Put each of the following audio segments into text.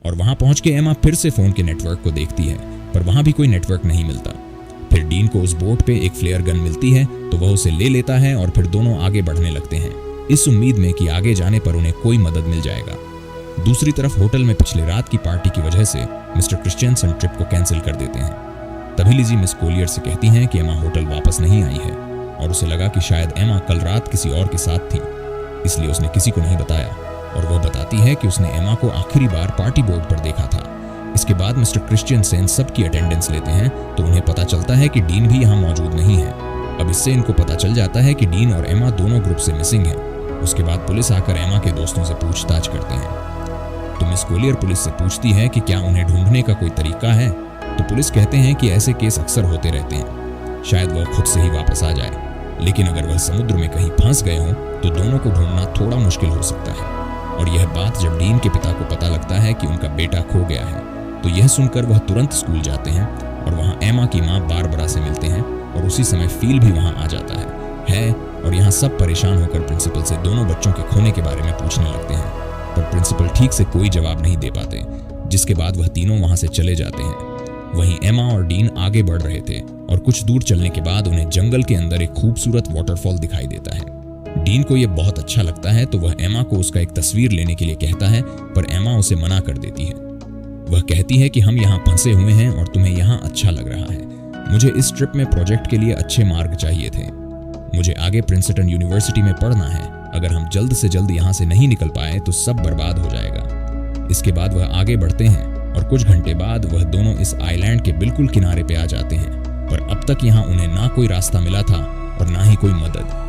और वहां पहुंच के एमा फिर से फोन के नेटवर्क को देखती है, पर वहां भी कोई नेटवर्क नहीं मिलता। फिर डीन को उस बोट पे एक फ्लेयर गन मिलती है, तो वह उसे ले लेता है और फिर दोनों आगे बढ़ने लगते हैं, इस उम्मीद में कि आगे जाने पर उन्हें कोई मदद मिल जाएगा। दूसरी तरफ होटल में पिछली रात की पार्टी की वजह से मिस्टर क्रिश्चियनसन ट्रिप को कैंसिल कर देते हैं। तभी लिजी मिस कोलियर से कहती हैं कि एमा होटल वापस नहीं आई है और उसे लगा कि शायद एमा कल रात किसी और के साथ थी, इसलिए उसने किसी को नहीं बताया। और वह बताती है कि उसने एमा को आखिरी बार पार्टी बोर्ड पर देखा था। इसके बाद मिस्टर क्रिश्चियनसन सबकी अटेंडेंस लेते हैं, तो उन्हें पता चलता है कि डीन भी यहाँ मौजूद नहीं है। अब इससे इनको पता चल जाता है कि डीन और एमा दोनों ग्रुप से मिसिंग हैं। उसके बाद पुलिस आकर एमा के दोस्तों से पूछताछ करते हैं। तो मिस कोलियर पुलिस से पूछती है कि क्या उन्हें ढूंढने का कोई तरीका है, तो पुलिस कहते हैं कि ऐसे केस अक्सर होते रहते हैं, शायद वह खुद से ही वापस आ जाए, लेकिन अगर वह समुद्र में कहीं फंस गए हों तो दोनों को ढूंढना थोड़ा मुश्किल हो सकता है। और यह बात जब डीन के पिता को पता लगता है कि उनका बेटा खो गया है, तो यह सुनकर वह तुरंत स्कूल जाते हैं और वहां एमा की मां बारबरा से मिलते हैं और उसी समय फील भी वहां आ जाता है और यहाँ सब परेशान होकर प्रिंसिपल से दोनों बच्चों के खोने के बारे में पूछने लगते हैं, पर प्रिंसिपल ठीक से कोई जवाब नहीं दे पाते, जिसके बाद वह तीनों वहां से चले जाते हैं। वहीं एमा और डीन आगे बढ़ रहे थे और कुछ दूर चलने के बाद उन्हें जंगल के अंदर एक खूबसूरत वाटरफॉल दिखाई देता है। डीन को यह बहुत अच्छा लगता है, तो वह एमा को उसका एक तस्वीर लेने के लिए कहता है, पर एमा उसे मना कर देती है। वह कहती है कि हम यहाँ फंसे हुए हैं और तुम्हें यहाँ अच्छा लग रहा है। मुझे इस ट्रिप में प्रोजेक्ट के लिए अच्छे मार्क चाहिए थे। मुझे आगे प्रिंसटन यूनिवर्सिटी में पढ़ना है। अगर हम जल्द से जल्द यहाँ से नहीं निकल पाए तो सब बर्बाद हो जाएगा। इसके बाद वह आगे बढ़ते हैं और कुछ घंटे बाद वह दोनों इस आइलैंड के बिल्कुल किनारे पे आ जाते हैं, पर अब तक यहाँ उन्हें ना कोई रास्ता मिला था और ना ही कोई मदद।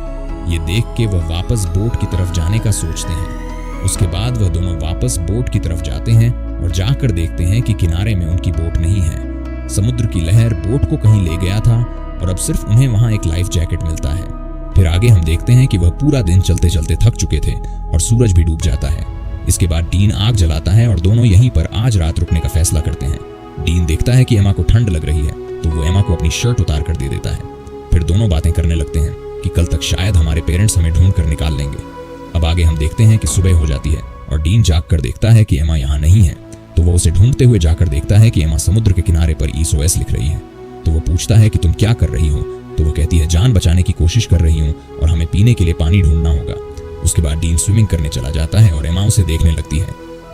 ये देख के वह वापस बोट की तरफ जाने का सोचते हैं। उसके बाद वह दोनों वापस बोट की तरफ जाते हैं और जाकर देखते हैं कि किनारे में उनकी बोट नहीं है। समुद्र की लहर बोट को कहीं ले गया था और अब सिर्फ उन्हें वहां एक लाइफ जैकेट मिलता है। फिर आगे हम देखते हैं कि वह पूरा दिन चलते चलते थक चुके थे और सूरज भी डूब जाता है। इसके बाद डीन आग जलाता है और दोनों यहीं पर आज रात रुकने का फैसला करते हैं। डीन देखता है कि एमा को ठंड लग रही है, तो वो एमा को अपनी शर्ट उतार कर दे देता है। फिर दोनों बातें करने लगते हैं कि कल तक शायद हमारे पेरेंट्स हमें ढूंढ कर निकाल लेंगे। अब आगे हम देखते हैं कि सुबह हो जाती है और डीन जाग कर देखता है कि एमा यहाँ नहीं है, तो वो उसे ढूंढते हुए जाकर देखता है कि एमा समुद्र के किनारे पर SOS लिख रही है। तो वो पूछता है कि तुम क्या कर रही हो, तो वो कहती है जान बचाने की कोशिश कर रही हूँ और हमें पीने के लिए पानी ढूंढना होगा। उसके बाद डीन स्विमिंग करने चला जाता है और एमा उसे देखने लगती है।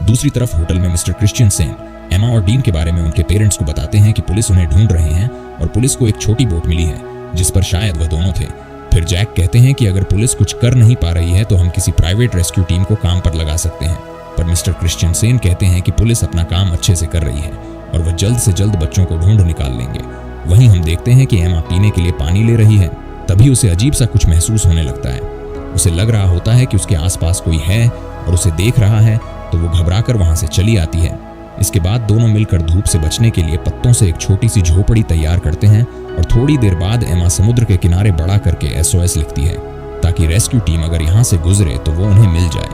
दूसरी तरफ होटल में मिस्टर क्रिश्चियनसन एमा और डीन के बारे में उनके पेरेंट्स को बताते हैं कि पुलिस उन्हें ढूंढ रहे हैं और पुलिस को एक छोटी बोट मिली है जिस पर शायद वह दोनों थे। फिर जैक कहते हैं कि अगर पुलिस कुछ कर नहीं पा रही है तो हम किसी प्राइवेट रेस्क्यू टीम को काम पर लगा सकते हैं, पर मिस्टर क्रिश्चियनसन कहते हैं कि पुलिस अपना काम अच्छे से कर रही है और वह जल्द से जल्द बच्चों को ढूंढ निकाल लेंगे। वहीं हम देखते हैं कि एमा पीने के लिए पानी ले रही है। तभी उसे अजीब सा कुछ महसूस होने लगता है। उसे लग रहा होता है कि उसके आसपास कोई है और उसे देख रहा है, तो वो घबराकर वहां से चली आती है। इसके बाद दोनों मिलकर धूप से बचने के लिए पत्तों से एक छोटी सी झोपड़ी तैयार करते हैं और थोड़ी देर बाद एमा समुद्र के किनारे बड़ा करके SOS लिखती है ताकि रेस्क्यू टीम अगर यहाँ से गुजरे तो वो उन्हें मिल जाए।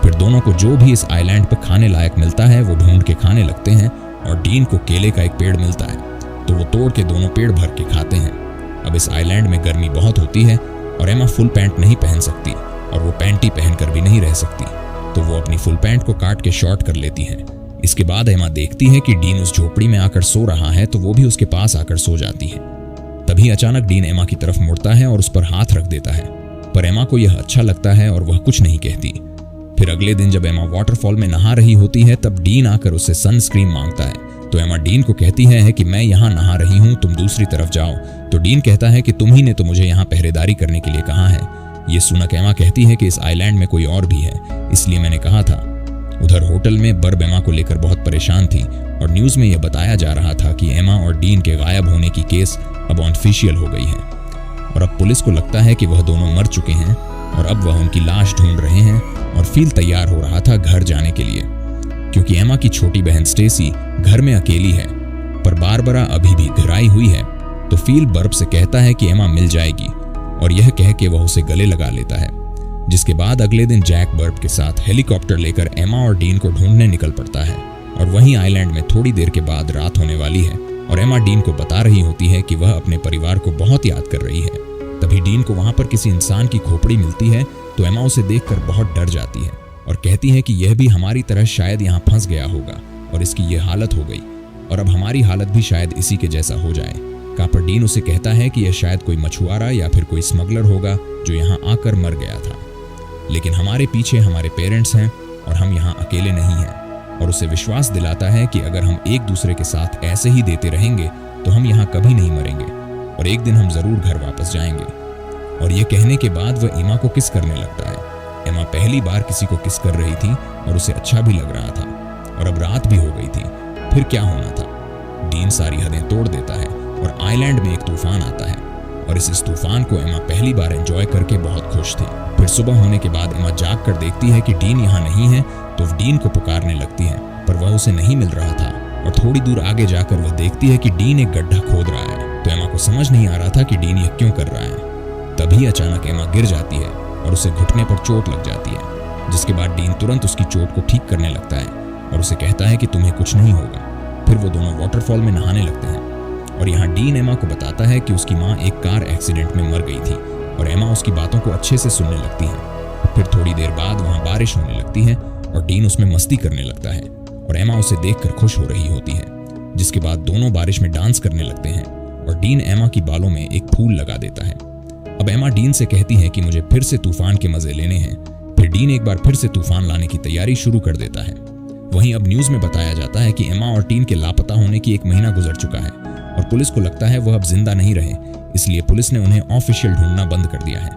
फिर दोनों को जो भी इस आइलैंड पर खाने लायक मिलता है वो ढूंढ के खाने लगते हैं और डीन को केले का एक पेड़ मिलता है, तो वो तोड़ के दोनों पेड़ भर के खाते हैं। अब इस आइलैंड में गर्मी बहुत होती है और एमा फुल पैंट नहीं पहन सकती और वो पैंटी पहनकर भी नहीं रह सकती, तो वो अपनी फुल पैंट को काट के शॉर्ट कर लेती है। इसके बाद एमा देखती है कि डीन उस झोपड़ी में आकर सो रहा है, तो वो भी उसके पास आकर सो जाती है। तभी अचानक डीन एमा की तरफ मुड़ता है और उस पर हाथ रख देता है, पर एमा को यह अच्छा लगता है और वह कुछ नहीं कहती। फिर अगले दिन जब एमा वाटरफॉल में नहा रही होती है तब डीन आकर उससे सनस्क्रीन मांगता है, तो एमा डीन को कहती है कि मैं यहाँ नहा रही हूँ, तुम दूसरी तरफ जाओ। तो डीन कहता है कि तुम ही ने तो मुझे यहाँ पहरेदारी करने के लिए कहा है। ये सुनकर एमा कहती है कि इस आइलैंड में कोई और भी है, इसलिए मैंने कहा था। उधर होटल में बर्ब एमा को लेकर बहुत परेशान थी और न्यूज में यह बताया जा रहा था कि एमा और डीन के गायब होने की केस अब ऑफिशियल हो गई है और अब पुलिस को लगता है कि वह दोनों मर चुके हैं और अब वह उनकी लाश ढूंढ रहे हैं। और फील तैयार हो रहा था घर जाने के लिए, क्योंकि एमा की छोटी बहन स्टेसी घर में अकेली है, पर बारबरा अभी भी घिराई हुई है। तो फील बर्ब से कहता है कि एमा मिल जाएगी और यह कह के वह उसे गले लगा लेता है। जिसके बाद अगले दिन जैक बर्ब के साथ हेलीकॉप्टर लेकर एमा और डीन को ढूंढने निकल पड़ता है और वहीं आइलैंड में थोड़ी देर के बाद रात होने वाली है और एमा डीन को बता रही होती है कि वह अपने परिवार को बहुत याद कर रही है। तभी डीन को वहां पर किसी इंसान की खोपड़ी मिलती है, तो एमा उसे देखकर बहुत डर जाती है और कहती है कि यह भी हमारी तरह शायद यहाँ फंस गया होगा और इसकी ये हालत हो गई, और अब हमारी हालत भी शायद इसी के जैसा हो जाए। कहा पर डीन उसे कहता है कि यह शायद कोई मछुआरा या फिर कोई स्मगलर होगा जो यहाँ आकर मर गया था, लेकिन हमारे पीछे हमारे पेरेंट्स हैं और हम यहाँ अकेले नहीं हैं। और उसे विश्वास दिलाता है कि अगर हम एक दूसरे के साथ ऐसे ही देते रहेंगे तो हम यहाँ कभी नहीं मरेंगे और एक दिन हम जरूर घर वापस जाएंगे। और ये कहने के बाद वह एमा को किस करने लगता है। एमा पहली बार किसी को किस कर रही थी और उसे अच्छा भी लग रहा था, और अब रात भी हो गई थी। फिर क्या होना था? डीन सारी हदें तोड़ देता है और आइलैंड में एक तूफान आता है, और इस तूफान को एमा पहली बार एंजॉय करके बहुत खुश थी। फिर सुबह होने के बाद एमा जाग कर देखती है कि डीन यहाँ नहीं है, तो डीन को पुकारने लगती है, पर वह उसे नहीं मिल रहा था। और थोड़ी दूर आगे जाकर वह देखती है कि डीन एक गड्ढा खोद रहा है, तो एमा को समझ नहीं आ रहा था कि डीन यह क्यों कर रहा है। तभी अचानक एमा गिर जाती है और उसे घुटने पर चोट लग जाती है, जिसके बाद डीन तुरंत उसकी चोट को ठीक करने लगता है और उसे कहता है कि तुम्हें कुछ नहीं होगा। फिर वो दोनों वाटरफॉल में नहाने लगते हैं, और यहाँ डीन एमा को बताता है कि उसकी माँ एक कार एक्सीडेंट में मर गई थी, और एमा उसकी बातों को अच्छे से सुनने लगती है। फिर थोड़ी देर बाद वहाँ बारिश होने लगती है और डीन उसमें मस्ती करने लगता है, और एमा उसे देखकर खुश हो रही होती है। जिसके बाद दोनों बारिश में डांस करने लगते हैं, और डीन एमा की बालों में एक फूल लगा देता है। अब एमा डीन से कहती है कि मुझे फिर से तूफान के मजे लेने हैं। फिर डीन एक बार फिर से तूफान लाने की तैयारी शुरू कर देता है। वहीं अब न्यूज में बताया जाता है कि एमा और डीन के लापता होने की 1 महीना गुजर चुका है, और पुलिस को लगता है वह अब जिंदा नहीं रहे, इसलिए पुलिस ने उन्हें ऑफिशियल ढूंढना बंद कर दिया है।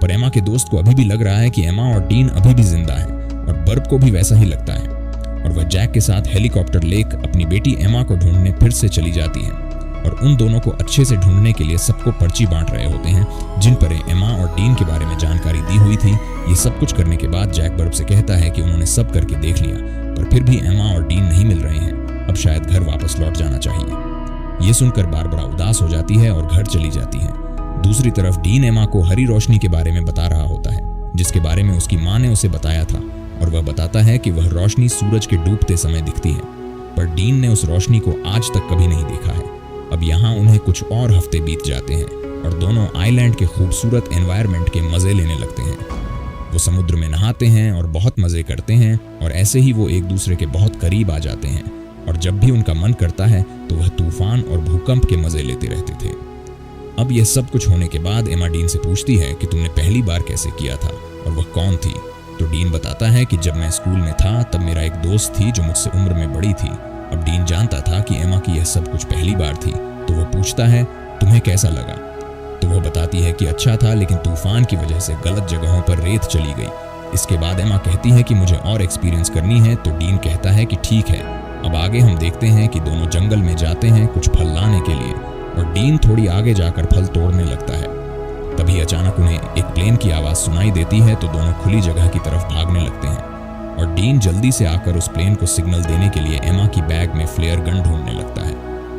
पर एमा के दोस्त को अभी भी लग रहा है कि एमा और डीन अभी भी जिंदा है, और बर्ब को भी वैसा ही लगता है, और वह जैक के साथ हेलीकॉप्टर लेक अपनी बेटी एमा को ढूंढने फिर से चली जाती है। और उन दोनों को अच्छे से ढूंढने के लिए सबको पर्ची बांट रहे होते हैं जिन पर एमा और डीन के बारे में जानकारी दी हुई थी। ये सब कुछ करने के बाद जैक बर्ब से कहता है कि उन्होंने सब करके देख लिया, पर फिर भी एमा और डीन नहीं मिल रहे हैं। अब शायद घर वापस लौट जाना चाहिए। ये सुनकर बारबरा उदास हो जाती है और घर चली जाती है। दूसरी तरफ डीन एमा को हरी रोशनी के बारे में बता रहा होता है, जिसके बारे में उसकी माँ ने उसे बताया था, और वह बताता है कि वह रोशनी सूरज के डूबते समय दिखती है। पर डीन ने उस रोशनी को आज तक कभी नहीं देखा है। अब यहाँ उन्हें कुछ और हफ्ते बीत जाते हैं, और दोनों आइलैंड के खूबसूरत एनवायरनमेंट के मजे लेने लगते हैं। वो समुद्र में नहाते हैं और बहुत मजे करते हैं, और ऐसे ही वो एक दूसरे के बहुत करीब आ जाते हैं। और जब भी उनका मन करता है तो वह तूफान और भूकंप के मजे लेते रहते थे। अब यह सब कुछ होने के बाद एमा डीन से पूछती है कि तुमने पहली बार कैसे किया था और वह कौन थी। तो डीन बताता है कि जब मैं स्कूल में था तब मेरा एक दोस्त थी जो मुझसे उम्र में बड़ी थी। अब डीन जानता था कि एमा की यह सब कुछ पहली बार थी, तो वह पूछता है तुम्हें कैसा लगा। तो वह बताती है कि अच्छा था, लेकिन तूफान की वजह से गलत जगहों पर रेत चली गई। इसके बाद एमा कहती है कि मुझे और एक्सपीरियंस करनी है, तो डीन कहता है कि ठीक है। अब आगे हम देखते हैं कि दोनों जंगल में जाते हैं कुछ फल लाने के लिए, और डीन थोड़ी आगे जाकर फल तोड़ने लगता है। तभी अचानक उन्हें एक प्लेन की आवाज सुनाई देती है, तो दोनों खुली जगह की तरफ भागने लगते हैं, और डीन जल्दी से आकर उस प्लेन को सिग्नल देने के लिए एमा की बैग में फ्लेयर गन ढूंढने लगता है,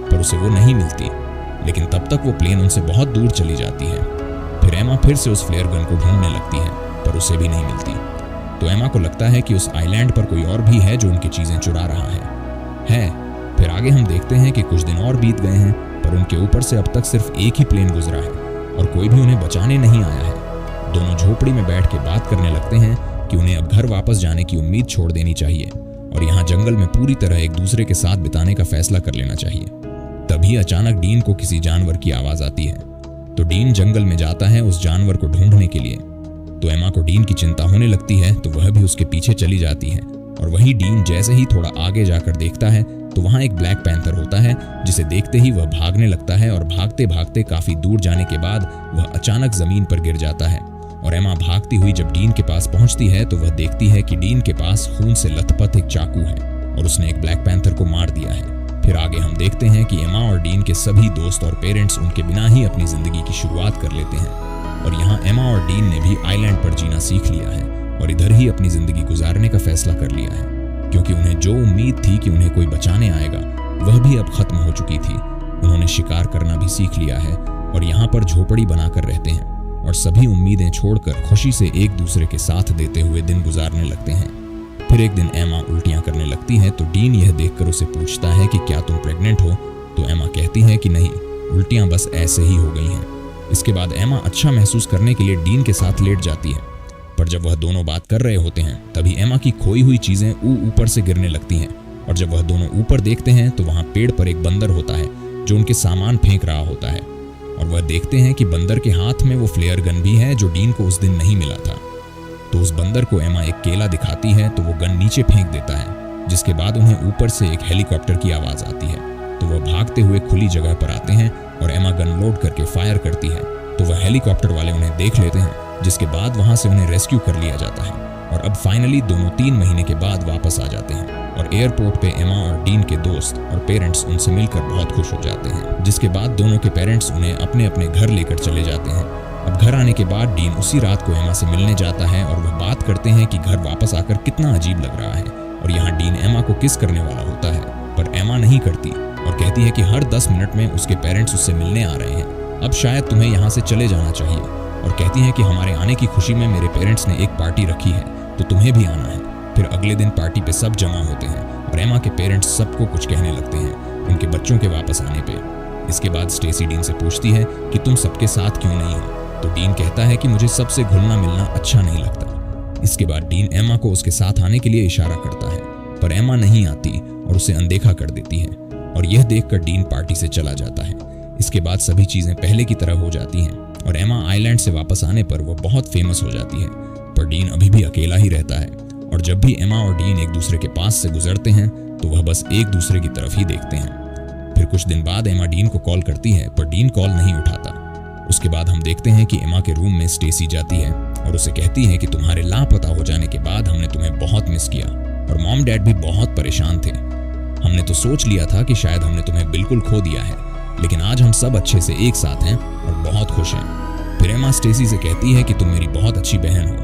पर उसे वो नहीं मिलती। लेकिन तब तक वो प्लेन उनसे बहुत दूर चली जाती है। फिर एमा फिर से उस फ्लेयर गन को ढूंढने लगती है, पर उसे भी नहीं मिलती। तो एमा को लगता है कि उस आइलैंड पर कोई और भी है जो उनकी चीजें चुरा रहा है। फिर आगे हम देखते हैं कि कुछ दिन और बीत गए हैं, पर उनके ऊपर से अब तक सिर्फ एक ही प्लेन गुजरा है, और कोई भी उन्हें बचाने नहीं आया है। दोनों झोपड़ी में बैठ के बात करने लगते हैं कि उन्हें अब घर वापस जाने की उम्मीद छोड़ देनी चाहिए, और यहाँ जंगल में पूरी तरह एक दूसरे के साथ बिताने का फैसला कर लेना चाहिए। तभी अचानक डीन को किसी जानवर की आवाज आती है, तो डीन जंगल में जाता है उस जानवर को ढूंढने के लिए। तो एमा को डीन की चिंता होने लगती है, तो वह भी उसके पीछे चली जाती है। और वहीं डीन जैसे ही थोड़ा आगे जाकर देखता है तो वहां एक ब्लैक पैंथर होता है, जिसे देखते ही वह भागने लगता है, और भागते भागते काफी दूर जाने के बाद वह अचानक जमीन पर गिर जाता है। और एमा भागती हुई जब डीन के पास पहुंचती है तो वह देखती है कि डीन के पास खून से लथपथ एक चाकू है, और उसने एक ब्लैक पैंथर को मार दिया है। फिर आगे हम देखते हैं कि एमा और डीन के सभी दोस्त और पेरेंट्स उनके बिना ही अपनी जिंदगी की शुरुआत कर लेते हैं, और यहाँ एमा और डीन ने भी आइलैंड पर जीना सीख लिया है, और इधर ही अपनी जिंदगी गुजारने का फैसला कर लिया है, क्योंकि उन्हें जो उम्मीद थी कि उन्हें कोई बचाने आएगा वह भी अब खत्म हो चुकी थी। उन्होंने शिकार करना भी सीख लिया है, और यहाँ पर झोपड़ी बनाकर रहते हैं, और सभी उम्मीदें छोड़कर खुशी से एक दूसरे के साथ देते हुए दिन गुजारने लगते हैं। फिर एक दिन एमा उल्टियां करने लगती है, तो डीन यह देखकर उसे पूछता है कि क्या तुम प्रेग्नेंट हो। तो एमा कहती है कि नहीं, उल्टियां बस ऐसे ही हो गई हैं। इसके बाद एमा अच्छा महसूस करने के लिए डीन के साथ लेट जाती है, पर जब वह दोनों बात कर रहे होते हैं तभी एमा की खोई हुई चीजें ऊपर से गिरने लगती हैं, और जब वह दोनों ऊपर देखते हैं तो वहां पेड़ पर एक बंदर होता है जो उनके सामान फेंक रहा होता है, और वह देखते हैं कि बंदर के हाथ में वो फ्लेयर गन भी है जो डीन को उस दिन नहीं मिला था। तो उस बंदर को एमा एक केला दिखाती है तो वो गन नीचे फेंक देता है, जिसके बाद उन्हें ऊपर से एक हेलीकॉप्टर की आवाज आती है। तो वह भागते हुए खुली जगह पर आते हैं और एमा गन लोड करके फायर करती है। तो वह हेलीकॉप्टर वाले उन्हें देख लेते हैं, जिसके बाद वहां से उन्हें रेस्क्यू कर लिया जाता है। और अब फाइनली दोनों 3 महीने के बाद वापस आ जाते हैं और एयरपोर्ट पे एमा और डीन के दोस्त और पेरेंट्स उनसे मिलकर बहुत खुश हो जाते हैं, जिसके बाद दोनों के पेरेंट्स उन्हें अपने अपने घर लेकर चले जाते हैं। अब घर आने के बाद डीन उसी रात को एमा से मिलने जाता है और वह बात करते हैं कि घर वापस आकर कितना अजीब लग रहा है, और यहाँ डीन एमा को किस करने वाला होता है, पर एमा नहीं करती और कहती है कि हर 10 मिनट में उसके पेरेंट्स उससे मिलने आ रहे हैं, अब शायद तुम्हें यहाँ से चले जाना चाहिए। और कहती है कि हमारे आने की खुशी में मेरे पेरेंट्स ने एक पार्टी रखी है तो तुम्हें भी आना है। फिर अगले दिन पार्टी पे सब जमा होते हैं और एमा के पेरेंट्स सबको कुछ कहने लगते हैं उनके बच्चों के वापस आने पे। इसके बाद स्टेसी डीन से पूछती है कि तुम सबके साथ क्यों नहीं हो, तो डीन कहता है कि मुझे सबसे घुलना मिलना अच्छा नहीं लगता। इसके बाद डीन एमा को उसके साथ आने के लिए इशारा करता है, पर एमा नहीं आती और उसे अनदेखा कर देती है, और यह देखकर डीन पार्टी से चला जाता है। इसके बाद सभी चीजें पहले की तरह हो जाती हैं और एमा आइलैंड से वापस आने पर वो बहुत फेमस हो जाती है, पर डीन अभी भी अकेला ही रहता है। और जब भी एमा और डीन एक दूसरे के पास से गुजरते हैं तो वह बस एक दूसरे की तरफ ही देखते हैं। फिर कुछ दिन बाद एमा डीन को कॉल करती है, पर डीन कॉल नहीं उठाता। उसके बाद हम देखते हैं कि एमा के रूम में स्टेसी जाती है और उसे कहती है कि तुम्हारे लापता हो जाने के बाद हमने तुम्हें बहुत मिस किया और मॉम डैड भी बहुत परेशान थे। हमने तो सोच लिया था कि शायद हमने तुम्हें बिल्कुल खो दिया है, लेकिन आज हम सब अच्छे से एक साथ हैं और बहुत खुश हैं। फिर एमा स्टेसी से कहती है कि तुम मेरी बहुत अच्छी बहन हो,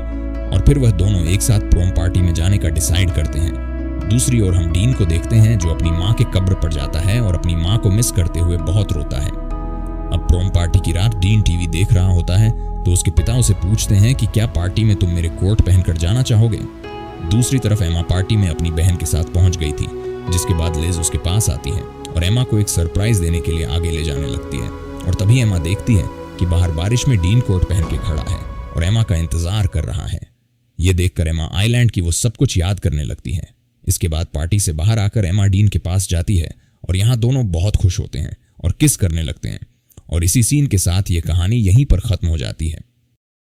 और फिर वह दोनों एक साथ प्रोम पार्टी में जाने का डिसाइड करते हैं। दूसरी ओर हम डीन को देखते हैं जो अपनी माँ के कब्र पर जाता है और अपनी माँ को मिस करते हुए बहुत रोता है। अब प्रोम पार्टी की रात डीन टीवी देख रहा होता है तो उसके पिता उसे पूछते हैं कि क्या पार्टी में तुम मेरे कोट पहनकर जाना चाहोगे। दूसरी तरफ एमा पार्टी में अपनी बहन के साथ पहुंच गई थी, जिसके बाद लिज उसके पास आती है और एमा को एक सरप्राइज देने के लिए आगे ले जाने लगती है। और तभी एमा देखती है कि बाहर बारिश में डीन कोट पहन के खड़ा है और एमा का इंतजार कर रहा है। ये देखकर एमा आइलैंड की वो सब कुछ याद करने लगती है। इसके बाद पार्टी से बाहर आकर एमा डीन के पास जाती है और यहाँ दोनों बहुत खुश होते हैं और किस करने लगते हैं। और इसी सीन के साथ ये कहानी यहीं पर खत्म हो जाती है।